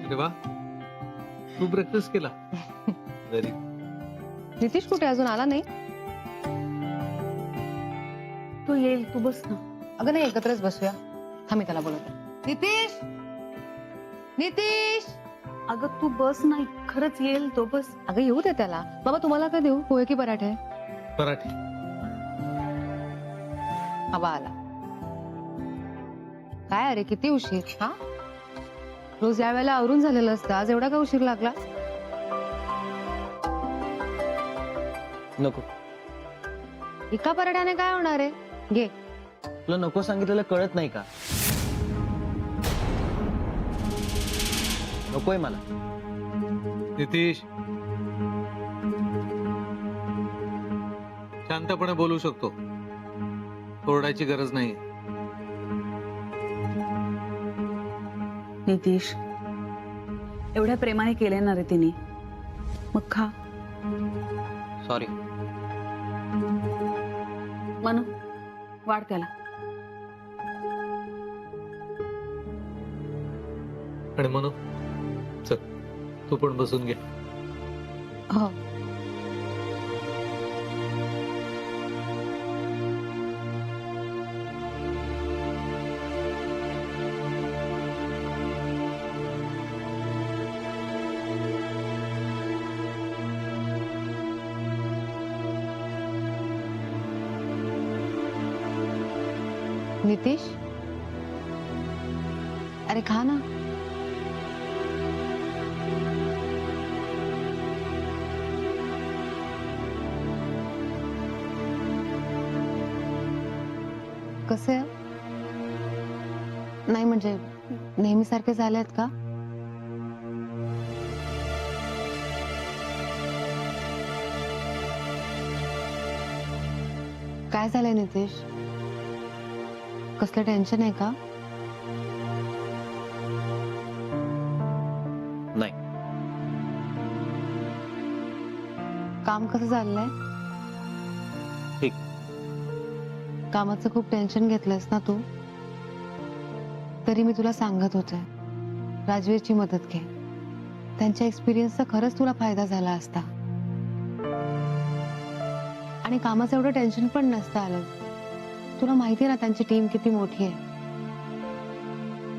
अरे वा, तू ब्रेकफास्ट केला? व्हेरी. नितीश कुठे अजून आला नाही? तो येईल, तू बस ना. अगं नाही, एकत्रच बसूया. थांब मी त्याला बोलवते. नितीश, नितीश. अगं तू बस ना, खरंच येईल तो, बस. अगं येऊ दे त्याला. बाबा तुम्हाला काय देऊ, पोहे की पराठे? पराठे. आबा आला. काय अरे किती उशीर? हा, रोज या वेळेला आवरून झालेलं असतं, आज एवढा का उशीर लागला? नको. एका पराठ्याने काय होणार आहे? घे. तुला नको सांगितलेलं कळत नाही का? नकोय मला. नितीश, शांतपणे बोलू शकतो, ओरडायची गरज नाही. नितीश, एवढ्या प्रेमाने केले ना रे तिने, मग खा. सॉरी. मनू, वाढ त्याला. आणि म्हणू चल, तू पण बसून घे. हो. नितीश, अरे खा ना. कसे? नाही म्हणजे नेहमीसारखे झालेत का? काय झालंय नितीश? कसलं टेन्शन आहे का? नाही. काम कसं चाललंय? ठीक. कामाचं खूप टेन्शन घेतलंयस ना तू? तरी मी तुला सांगत होते, राजवीरची मदत घे. त्यांच्या एक्सपिरियन्सचा खरंच तुला फायदा झाला असता. आणि कामाचं एवढं टेन्शन पण नसतं आलं. तुला माहिती ना त्यांची टीम किती मोठी आहे.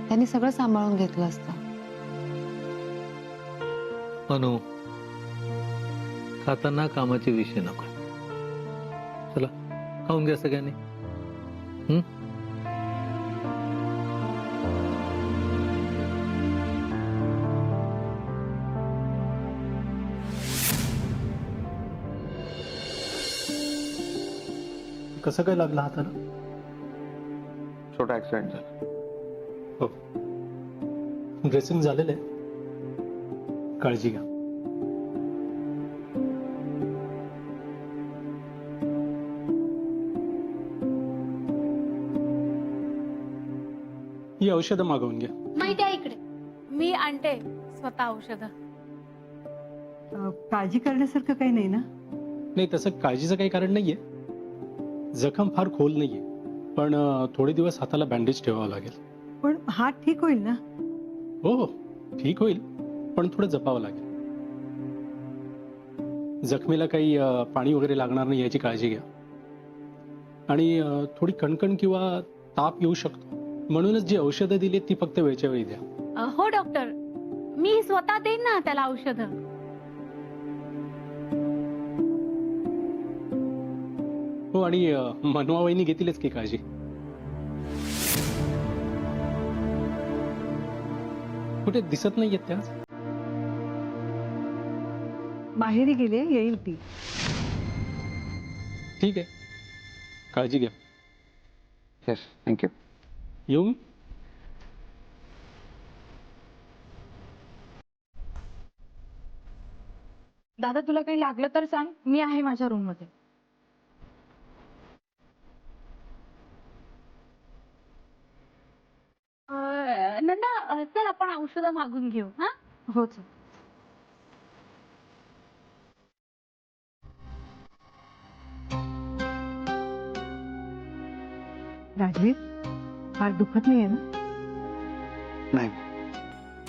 त्यांनी सगळं सांभाळून घेतलं असतं. मनू, खाताना कामाचे विषय नको. चला खाऊन घ्या सगळ्यांनी. कसं काय लागलं हाताला? छोटा ऍक्सिडेंट झाला. हो, ड्रेसिंग झालेलं आहे, काळजी घ्या. ही औषधं मागवून घ्या. माहिती आहे इकडे, मी आणते स्वतः औषध. काळजी करण्यासारखं काही नाही ना? नाही, तसं काळजीचं काही कारण नाहीये. जखम फार खोल नाहीये, पण थोडे दिवस हाताला बँडेज ठेवावं लागेल. पण हात ठीक होईल ना? हो हो, ठीक होईल, पण थोडं जपावं लागेल. जखमेला काही पाणी वगैरे लागणार नाही याची काळजी घ्या. आणि थोडी कणकण किंवा ताप येऊ शकतो, म्हणूनच जी औषधं दिली ती फक्त वेळच्या वेळी द्या. हो डॉक्टर, मी स्वतः देईन ना त्याला औषध. हो, आणि मनवा वहिनी घेतीलच की काळजी. कुठे दिसत नाहीयेत त्या? माहेरी गेले, येईल ती. ठीक आहे, काळजी घ्या. Yes, thank you. येऊ मी? दादा तुला काही लागलं तर सांग, मी आहे माझ्या रूम मध्ये. नंदा चल आपण औषध मागून घेऊ. हा हो. राजवीर, फार दुखत नाहीये ना? नाही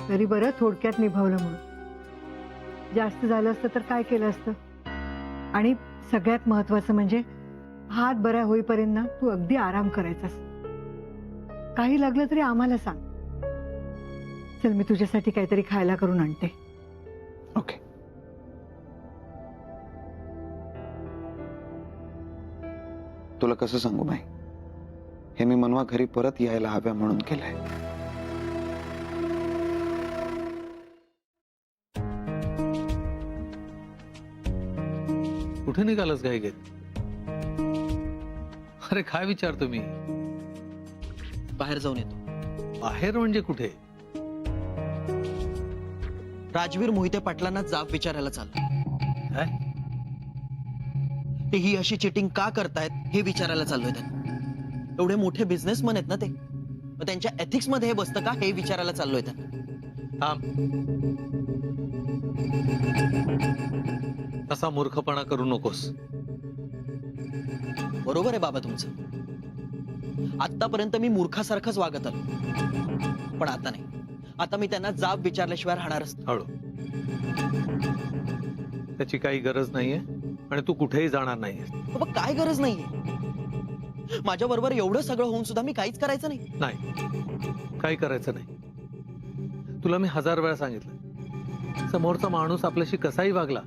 तरी बरं थोडक्यात निभावलं म्हणून. जास्त झालं असतं तर काय केलं असतं? आणि सगळ्यात महत्वाचं म्हणजे हात बरा होईपर्यंत ना तू अगदी आराम करायचास. काही लागलं तरी आम्हाला सांग. चल मी तुझ्यासाठी काहीतरी खायला करून आणते. ओके. तुला कसं सांगू बाई, हे मी मनवा घरी परत यायला हव्या म्हणून केलंय. कुठे निघालच घाई घेत? अरे काय विचारतो मी? बाहेर जाऊन येतो. बाहेर म्हणजे कुठे? राजवीर मोहिते पाटलांना जाब विचारायला चाललो. काय? ते ही अशी चिटिंग का करतायत हे विचारायला चाललोय त्यांना. एवढे मोठे बिझनेसमन आहेत ना ते, मग त्यांच्या एथिक्स मध्ये हे बसतं का हे विचारायला चाललोय त्यांना. थांब. तसा मूर्खपणा करू नकोस. बरोबर आहे बाबा तुमचं. आतापर्यंत मी मूर्खासारखंच वागत आलो, पण आता नाही. आता मी त्यांना जाब विचारल्याशिवाय राहणारच नाही. हळू. त्याची काही गरज नाहीये आणि तू कुठेही जाणार नाहीये. बाबा काय गरज नाहीये. माझ्या बरोबर एवढं सगळं होऊन सुद्धा मी काहीच करायचं नाही. नाही, काही करायचं नाही. तुला मी 1000 वेळा सांगितलं, समोरचा माणूस आपल्याशी कसाही वागला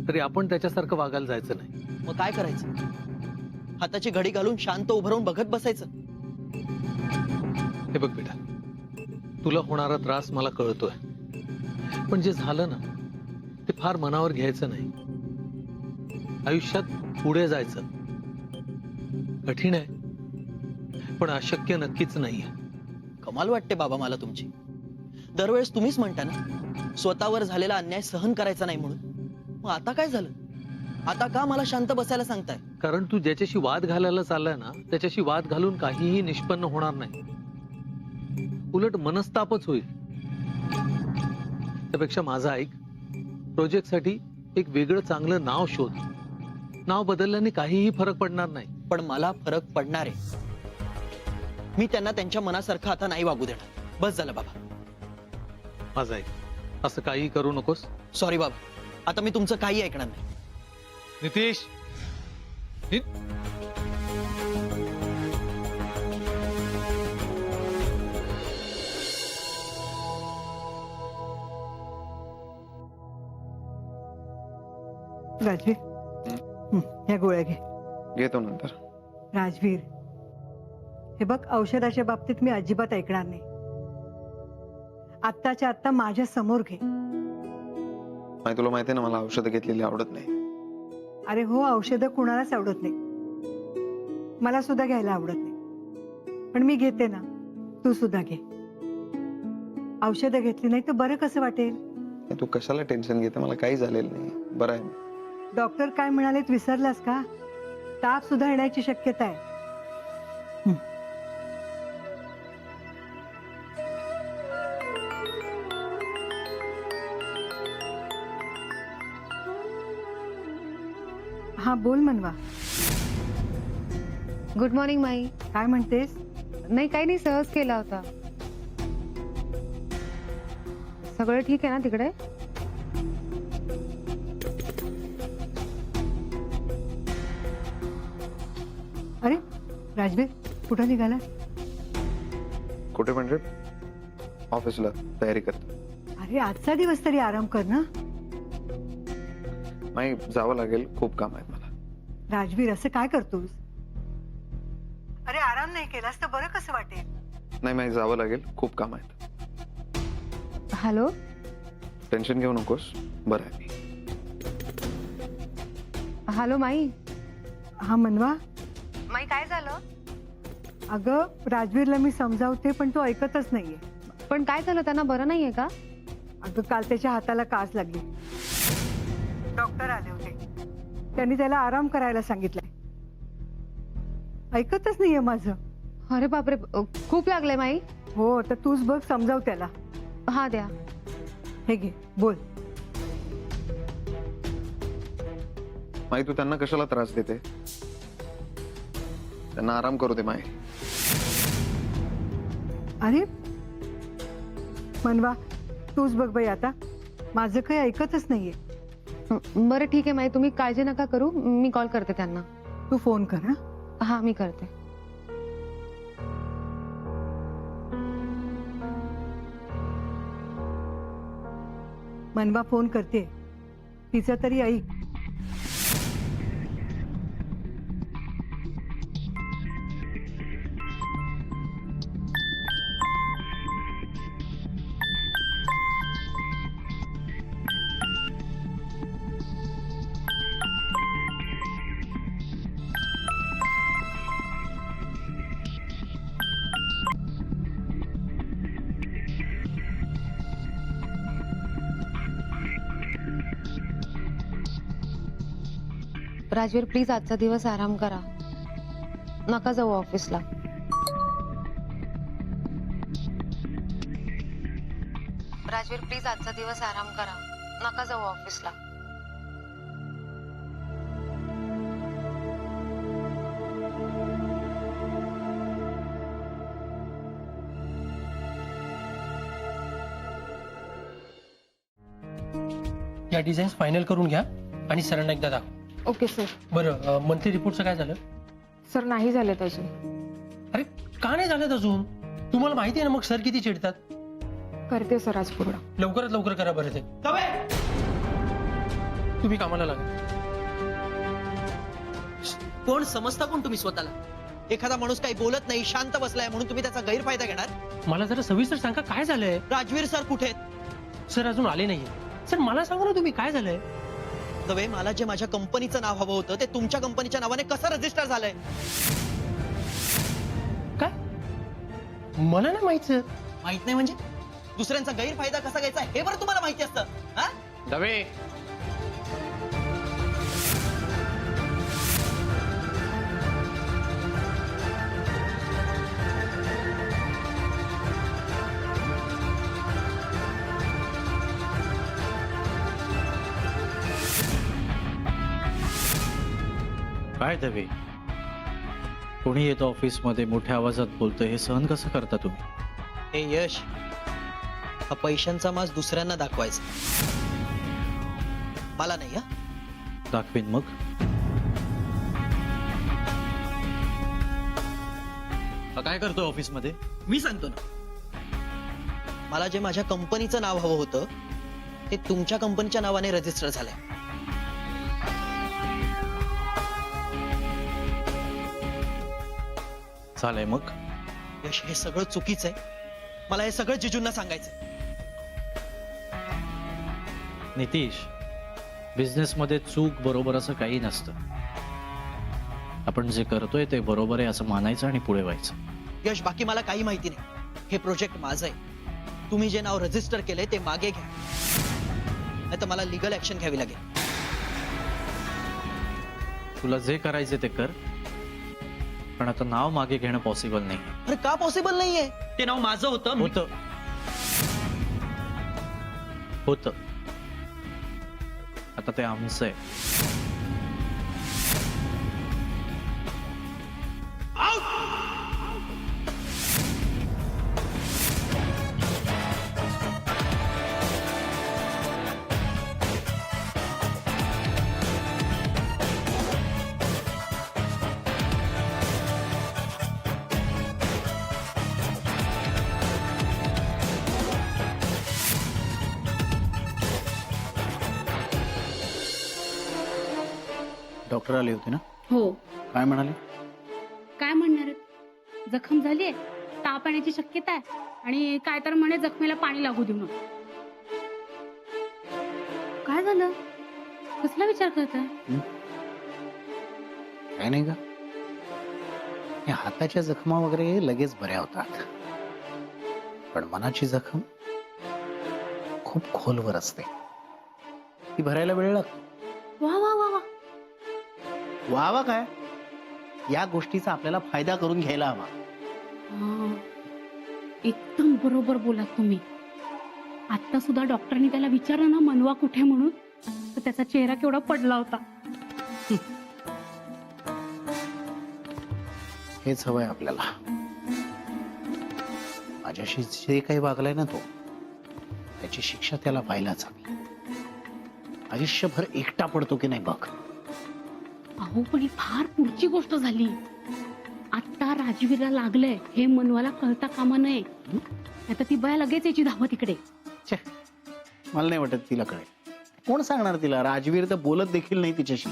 तरी आपण त्याच्यासारखं वागायला जायचं नाही. मग काय करायचं? हाताची घडी घालून शांत उभं राहून बघत बसायचं? हे बघ बेटा, तुला होणारा त्रास मला कळतोय, पण जे झालं ना ते फार मनावर घ्यायचं नाही. आयुष्यात पुढे जायचं कठीण आहे, पण अशक्य नक्कीच नाहीये. कमाल वाटते बाबा मला तुमची. दरवेळेस तुम्हीच म्हणता ना स्वतःवर झालेला अन्याय सहन करायचा नाही म्हणून. मग आता काय झालं? आता का मला शांत बसायला सांगताय? कारण तू ज्याच्याशी वाद घालायला चाललाय ना त्याच्याशी वाद घालून काहीही निष्पन्न होणार नाही, उलट मनस्तापच होईल. त्यापेक्षा माझं ऐक, प्रोजेक्टसाठी एक वेगळं चांगलं नाव शोध. नाव बदलल्याने काहीही फरक पडणार नाही. पण मला फरक पडणार आहे. मी त्यांना त्यांच्या मनासारखं आता नाही वागू देणार. बस झालं बाबा. माझं ऐक, असं काही करू नकोस. सॉरी बाबा, आता मी तुमचं काही ऐकणार नाही. नितीश, राजवीर ह्या गोळ्या घे. घेतो नंतर. राजवीर, हे बघ, औषधाच्या बाबतीत मी अजिबात ऐकणार नाही. आत्ताच्या आत्ता माझ्या समोर घे. माही तुला माहिती ना मला औषधं घेतलेली आवडत नाही. अरे हो, औषधं कुणालाच आवडत नाही. मला सुद्धा घ्यायला आवडत नाही, पण मी घेते ना, तू सुद्धा घे. औषधं घेतली नाही तर बरं कसं वाटेल? तू कशाला टेन्शन घेते? मला काही झालेलं नाही, बरं आहे. डॉक्टर काय म्हणालेत विसरलास का? ताप सुद्धा येण्याची शक्यता आहे. हा बोल मनवा. गुड मॉर्निंग माई. काय म्हणतेस? नाही, काही नाही, सहज केला होता. सगळं ठीक आहे ना तिकडे? अरे राजवीर, कुठं निघाला? कुठे म्हणजे? ऑफिसला तयारी करतो. अरे आजचा दिवस तरी आराम कर ना. माही जावं लागेल, खूप काम आहे मला. राजवीर, असं काय करतोस? अरे आराम नाही केलास तर बरं कसं वाटेल? नाही माही जावं लागेल, खूप काम आहेत. हॅलो. टेन्शन घेऊ नकोस, बरं आहे मी. हॅलो माई. हा मनवा. माई काय झालं? अगं राजवीरला मी समजावते पण तो ऐकतच नाहीये. पण काय झालं, त्यांना बरं नाहीये का? अगं काल त्याच्या हाताला काच लागली. डॉक्टर आले होते, त्यांनी त्याला आराम करायला सांगितलंय. ऐकतच नाहीये माझं. अरे बापरे, खूप लागलंय माई. हो, तर तूच बघ, समजाव त्याला. हा द्या. हे घे, बोल. माही तू त्यांना कशाला त्रास देते? त्यांना आराम करू दे माही. अरे मनवा तूच बघ बाई आता, माझं काही ऐकतच नाहीये. बरं ठीक आहे माई, तुम्ही काळजी नका करू, मी कॉल करते त्यांना. तू फोन कर हा. हा मी करते. मनवा फोन करते, तिचं तरी ऐक. राजवीर प्लीज आजचा दिवस आराम करा, नका जाऊ ऑफिसला. राजवीर प्लीज आजचा दिवस आराम करा, नका जाऊ ऑफिसला. या डिझाईन्स फायनल करून घ्या आणि सरांना एकदा दाखव. Okay sir. बरं मंथली रिपोर्टचं काय झालं? सर नाही झालेत अजून. अरे का नाही झालं अजून? तुम्हाला माहिती आहे ना मग सर किती चिडतात. करते सर आज पूर्ण. लवकरात लवकर करा बरं ते. तुम्ही कामाला लागा. कोण समजता कोण तुम्ही स्वतःला? एखादा माणूस काही बोलत नाही, शांत बसलाय म्हणून तुम्ही त्याचा गैरफायदा घेणार? मला जरा सविस्तर सांगा काय झालंय. राजवीर सर कुठे आहेत? सर अजून आले नाहीये. सर मला सांगा ना तुम्ही काय झालंय. दवे, मला जे माझ्या कंपनीचं नाव हवं होतं ते तुमच्या कंपनीच्या नावाने कसं रजिस्टर झालंय? काय? मला नाही माहित सर. माहित नाही म्हणजे? दुसऱ्यांचा गैरफायदा कसा घ्यायचा हे बरं तुम्हाला माहिती असतं. हा? दवे, काय दवे, कोणी येतं ऑफिसमध्ये मोठ्या आवाजात बोलतं, हे सहन कसं करता तुम्ही? हे यश, हा पैशांचा माज दुसऱ्यांना दाखवायचा, मला नाही. हा दाखवीन मग. काय करतोय ऑफिसमध्ये? मी सांगतो ना, मला जे माझ्या कंपनीचं नाव हवं होतं ते तुमच्या कंपनीच्या नावाने रजिस्टर झालंय. चालय मग. यश, हे सगळं चुकीचं आहे. मला हे सगळं जिजूंना सांगायचंय. नितीश, बिझनेसमध्ये चूक बरोबर असं काही नसतं. आपण जे करतोय ते बरोबर आहे असं मानायचं आणि पुढे व्हायचं. यश, बाकी मला काही माहिती नाही. हे प्रोजेक्ट माझं आहे. तुम्ही जे नाव रजिस्टर केलंय ते मागे घ्या, नाही तर मला लिगल ऍक्शन घ्यावी लागेल. तुला जे करायचे ते कर, पण आता नाव मागे घेणं पॉसिबल नाही. अरे का पॉसिबल नाहीये? ते नाव माझं होतं. होत आता ते आमचं आहे. डॉक्टर आले होते ना? हो. काय म्हणाले? काय म्हणणार आहेत? जखम झालीये, ताप येण्याची शक्यता आहे आणि काय तर म्हणे जखमेला पाणी लागू देऊ नका. काय झालं? कसला विचार करताय? काय नाही का, या हाताच्या जखमा वगैरे लगेच बऱ्या होतात, पण मनाची जखम खूप खोलवर असते, ती भरायला वेळ लागतो. वा वा वा वा. वावा काय, या गोष्टीचा आपल्याला फायदा करून घ्यायला हवा. हा, एकदम बरोबर बोलात तुम्ही. आता सुद्धा डॉक्टरनी त्याला विचारलं ना मनवा कुठे म्हणून, तर त्याचा चेहरा केवढा पडला होता. हेच हवंय आपल्याला. माझ्याशी जे काही वागलाय ना तो, त्याची शिक्षा त्याला व्हायलाच हवी. आयुष्यभर एकटा पडतो की नाही बघ. अहो पण ही फार पुढची गोष्ट झाली. आता राजवीरला लागलंय हे मनवाला कळता कामा नये. आता ती बाया लगेच याची धावत इकडे. छे, मला नाही वाटत तिला कळेल. कोण सांगणार तिला? राजवीर तर बोलत देखील नाही तिच्याशी.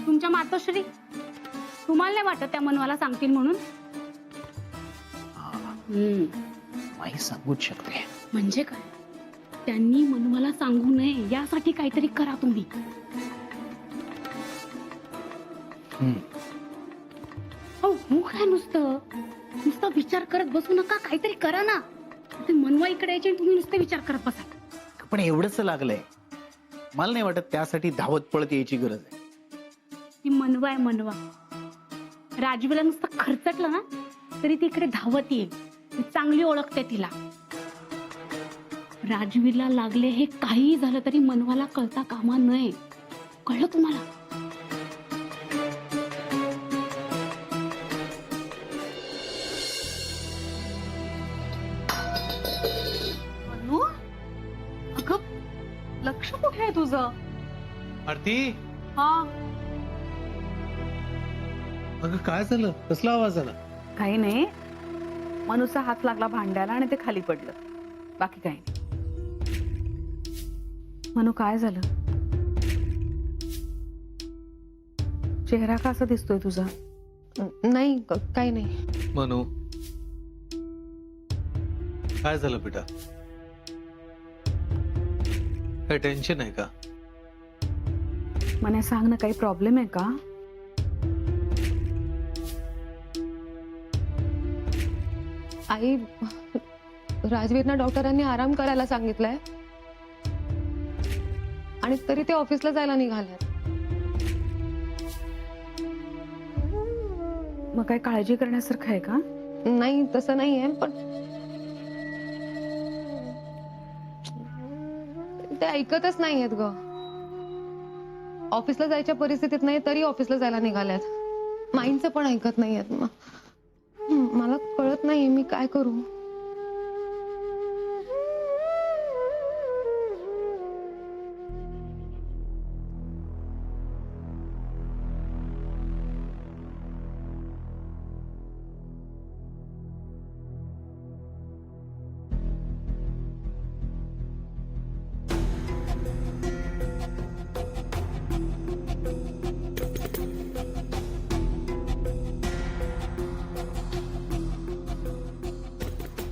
तुमच्या मातोश्री तुम्हाला नाही वाटत त्या मनवाला सांगतील म्हणून? माही सांगूच शकते. म्हणजे काय? त्यांनी मनवाला सांगू नये यासाठी काहीतरी करा तुम्ही. हो काय नुसतं विचार करत बसू नका, काहीतरी करा ना. ते मनवा इकडे यायचे आणि तुम्ही नुसते विचार करत बसा. पण एवढंच लागलंय. मला नाही वाटत त्यासाठी धावत पळत यायची गरज आहे. ती मनवा आहे मनवा. राजवीला नुसतं खर्चटलं ना तरी ती इकडे धावत येईल. मी चांगली ओळखते तिला. राजवीरला लागले हे काही झालं तरी मनवाला कळता कामा नये. कळलं तुम्हाला? मनु, अगं लक्ष कुठे आहे तुझं? आरती, हा अगं काय झालं? कसला आवाज आला? काही नाही, मनूचा हात लागला भांड्याला आणि ते खाली पडलं. बाकी काही नाही. मनू काय झालं? चेहरा का असा दिसतोय तुझा? नाही काही नाही. मनू, काय झालं बेटा? काय टेन्शन आहे का? मने सांग ना, काही प्रॉब्लेम आहे का? आई, राजवीरना डॉक्टरांनी आराम करायला सांगितलंय आणि तरी ते ऑफिसला जायला निघाले. मग काय काळजी करण्यासारखं आहे का? नाही तसं नाहीये, पण ते ऐकतच नाहीयेत ग. ऑफिसला जायच्या परिस्थितीत नाही तरी ऑफिसला जायला निघाल्यात. माईंचं पण ऐकत नाहीयेत. मला कळत नाही मी काय करू.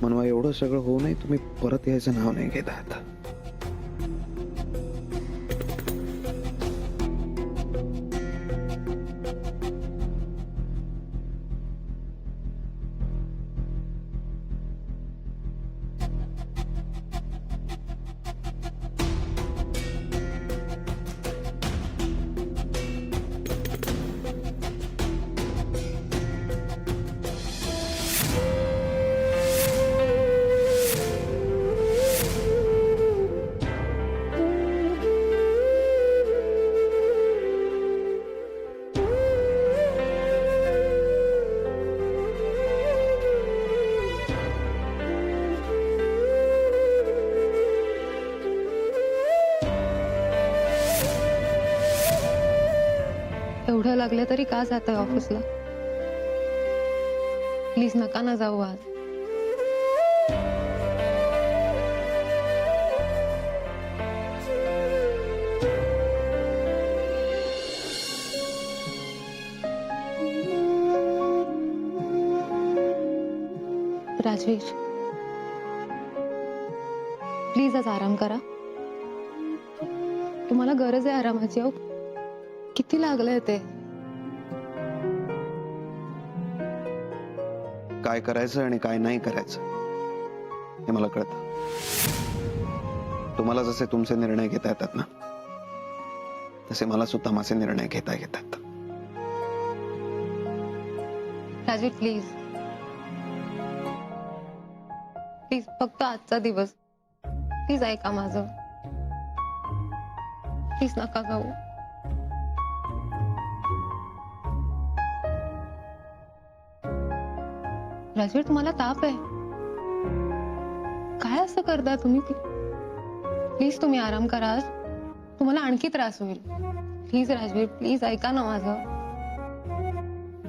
मनवा, एवढं सगळं होऊ नये तुम्ही परत यायचं नाव नाही घेत आहात. एवढं लागलं तरी का जात आहे ऑफिसला? प्लीज नका ना जाऊ आज. राजवीर, प्लीज आज आराम करा. तुम्हाला गरज आहे आरामाची. अहो किती लागलंय ते. काय करायचं आणि काय नाही करायचं हे मला कळतं. तुम्हाला जसे तुमचे निर्णय घेता येतात ना, तसे मला सुद्धा माझे निर्णय घेता येतात. राजवीर प्लीज, प्लीज फक्त आजचा दिवस. प्लीज ऐका माझं. प्लीज नका जाऊ. राजवीर, तुम्हाला ताप आहे? काय असं करता तुम्ही? प्लीज तुम्ही आराम करा आज. तुम्हाला आणखी त्रास होईल. प्लीज राजवीर, प्लीज ऐका ना माझं.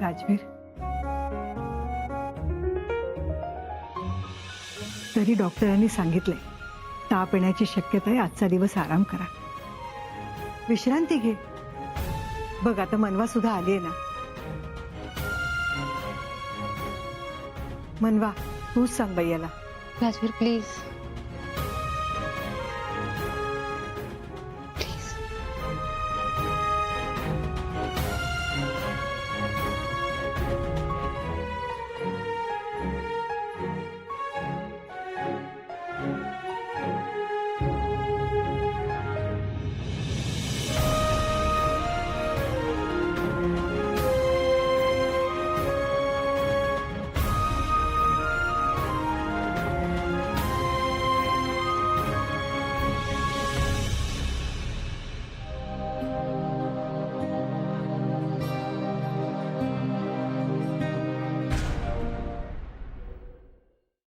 राजवीर, तरी डॉक्टरांनी सांगितलंय ताप येण्याची शक्यता आहे. आजचा दिवस आराम करा, विश्रांती घे. बघ आता मनवा सुद्धा आली आहे ना. मनवा, तूच सांग बाई याला. राजवीर प्लीज.